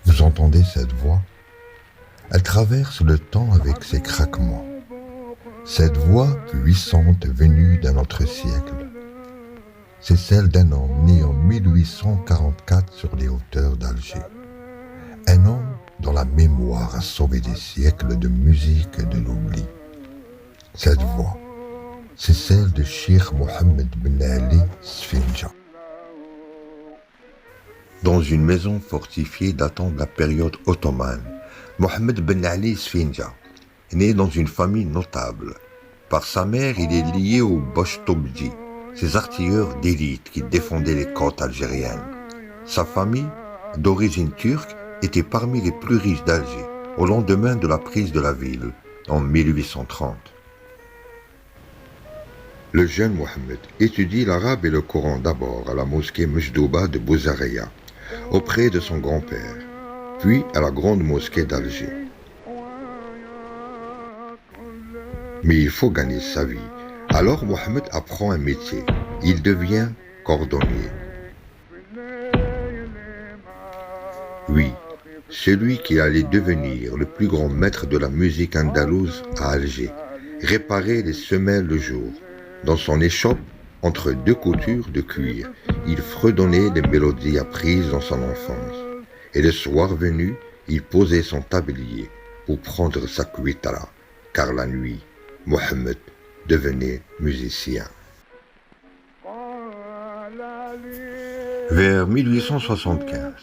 Vous entendez cette voix? Elle traverse le temps avec ses craquements. Cette voix puissante venue d'un autre siècle. C'est celle d'un homme né en 1844 sur les hauteurs d'Alger. Un homme dont la mémoire a sauvé des siècles de musique et de l'oubli. Cette voix, c'est celle de Cheikh Mohammed Ben Ali Sfinja. Dans une maison fortifiée datant de la période ottomane, Mohammed Ben Ali Sfinja est né dans une famille notable. Par sa mère, il est lié aux Boshtobji, ces artilleurs d'élite qui défendaient les côtes algériennes. Sa famille, d'origine turque, était parmi les plus riches d'Alger, au lendemain de la prise de la ville, en 1830. Le jeune Mohammed étudie l'arabe et le Coran d'abord à la mosquée Mejdouba de Bouzareya, auprès de son grand-père, puis à la grande mosquée d'Alger. Mais il faut gagner sa vie. Alors Mohammed apprend un métier. Il devient cordonnier. Oui, celui qui allait devenir le plus grand maître de la musique andalouse à Alger, réparer les semelles le jour. Dans son échoppe, entre deux coutures de cuir, il fredonnait les mélodies apprises dans son enfance. Et le soir venu, il posait son tablier pour prendre sa cuitara, car la nuit, Mohammed devenait musicien. Vers 1875,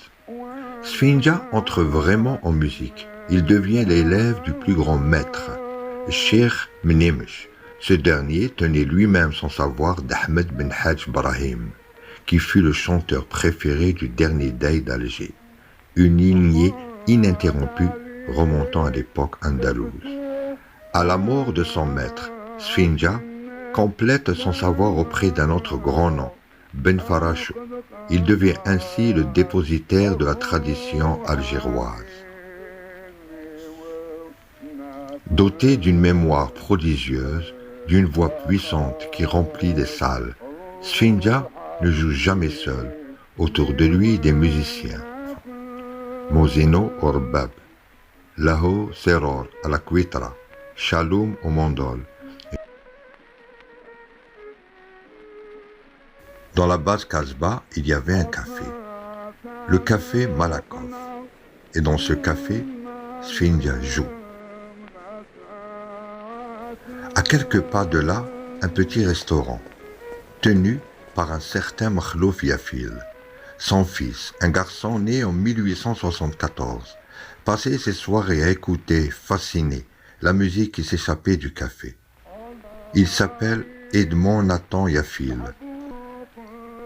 Sfinja entre vraiment en musique. Il devient l'élève du plus grand maître, Cheikh Mnemesh. Ce dernier tenait lui-même son savoir d'Ahmed Ben Hadj Brahim, qui fut le chanteur préféré du dernier dey d'Alger, une lignée ininterrompue remontant à l'époque andalouse. À la mort de son maître, Sfinja complète son savoir auprès d'un autre grand nom, Ben Farachou. Il devient ainsi le dépositaire de la tradition algéroise. Doté d'une mémoire prodigieuse, d'une voix puissante qui remplit les salles, Sfinja ne joue jamais seul. Autour de lui, des musiciens. Mozino Orbab, Laho Seror à la cuitra, Chaloum au mandol. Dans la basse Casbah, il y avait un café, le café Malakoff. Et dans ce café, Sfinja joue. À quelques pas de là, un petit restaurant, tenu par un certain Makhlouf Yafil. Son fils, un garçon né en 1874, passait ses soirées à écouter, fasciné, la musique qui s'échappait du café. Il s'appelle Edmond Nathan Yafil.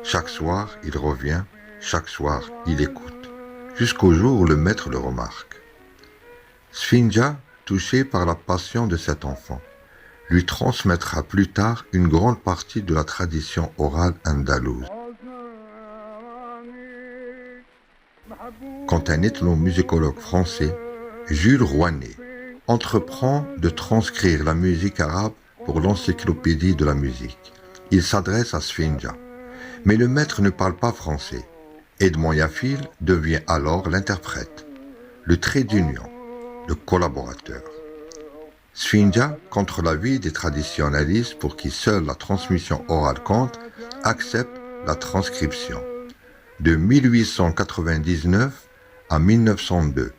Chaque soir, il revient, chaque soir, il écoute, jusqu'au jour où le maître le remarque. Sfinja, touché par la passion de cet enfant, lui transmettra plus tard une grande partie de la tradition orale andalouse. Quand un ethnomusicologue français, Jules Rouanet, entreprend de transcrire la musique arabe pour l'encyclopédie de la musique, il s'adresse à Sfinja. Mais le maître ne parle pas français. Edmond Yafil devient alors l'interprète, le trait d'union, le collaborateur. Sfinja, contre l'avis des traditionnalistes pour qui seule la transmission orale compte, accepte la transcription. De 1899 à 1902,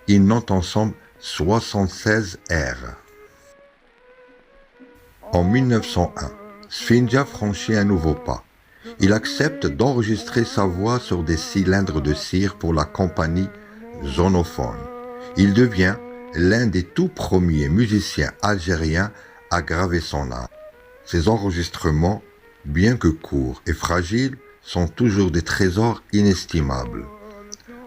ils notent ensemble 76 airs. En 1901, Sfinja franchit un nouveau pas. Il accepte d'enregistrer sa voix sur des cylindres de cire pour la compagnie Zonophone. Il devient l'un des tout premiers musiciens algériens à graver son art. Ses enregistrements, bien que courts et fragiles, sont toujours des trésors inestimables.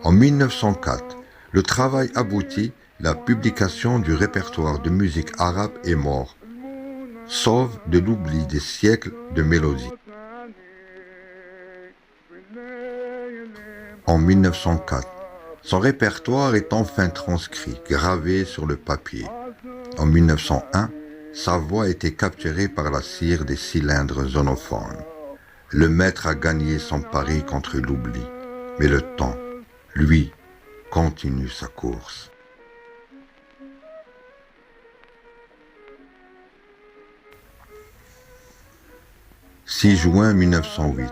En 1904, le travail aboutit, la publication du répertoire de musique arabe est mort, sauve de l'oubli des siècles de mélodies. En 1904, son répertoire est enfin transcrit, gravé sur le papier. En 1901, Sa voix était capturée par la cire des cylindres zonophones. Le maître a gagné son pari contre l'oubli, mais le temps, lui, continue sa course. « 6 juin 1908.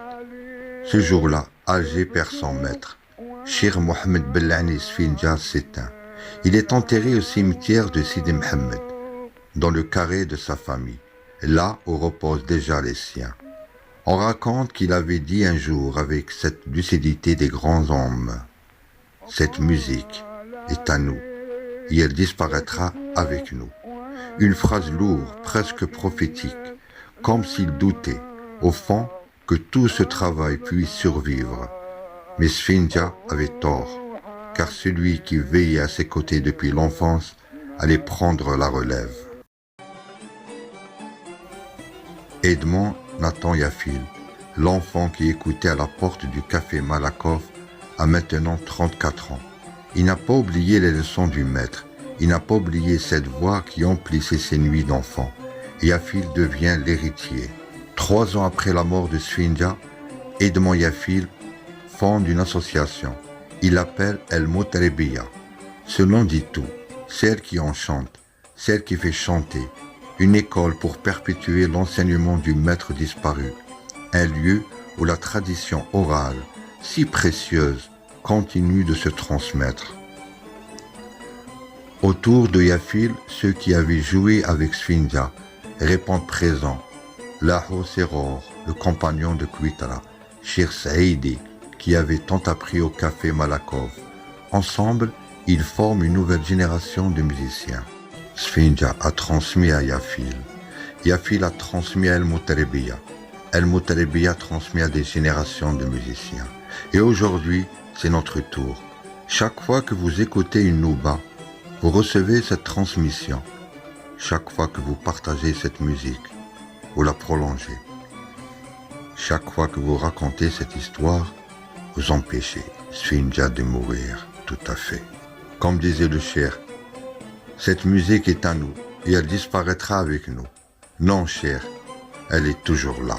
Ce jour-là, Alger perd son maître. Cheikh Mohamed Bellani Sfindia s'éteint. Il est enterré au cimetière de Sidi Mohamed, dans le carré de sa famille, là où reposent déjà les siens. On raconte qu'il avait dit un jour avec cette lucidité des grands hommes, « Cette musique est à nous, et elle disparaîtra avec nous. » Une phrase lourde, presque prophétique, comme s'il doutait, au fond, que tout ce travail puisse survivre. Mais Sfindia avait tort, car celui qui veillait à ses côtés depuis l'enfance allait prendre la relève. Edmond Nathan Yafil, l'enfant qui écoutait à la porte du café Malakoff, a maintenant 34 ans. Il n'a pas oublié les leçons du maître, il n'a pas oublié cette voix qui emplissait ses nuits d'enfant. Yafil devient l'héritier. 3 ans après la mort de Sfindia, Edmond Yafil fonde une association. Il l'appelle El Moutarebiya. Ce nom dit tout, celle qui enchante, celle qui fait chanter, une école pour perpétuer l'enseignement du maître disparu, un lieu où la tradition orale, si précieuse, continue de se transmettre. Autour de Yafil, ceux qui avaient joué avec Sfindia répondent présents. Laho Seror, le compagnon de Kouitara, Cheikh Saïdi, qui avait tant appris au café Malakoff. Ensemble, ils forment une nouvelle génération de musiciens. Sfindia a transmis à Yafil. Yafil a transmis à El Moutarebiya. El Moutarebiya a transmis à des générations de musiciens. Et aujourd'hui, c'est notre tour. Chaque fois que vous écoutez une nouba, vous recevez cette transmission. Chaque fois que vous partagez cette musique, vous la prolongez. Chaque fois que vous racontez cette histoire, vous empêchez Sfindia de mourir tout à fait. Comme disait le cher, cette musique est à nous et elle disparaîtra avec nous. Non, cher, elle est toujours là.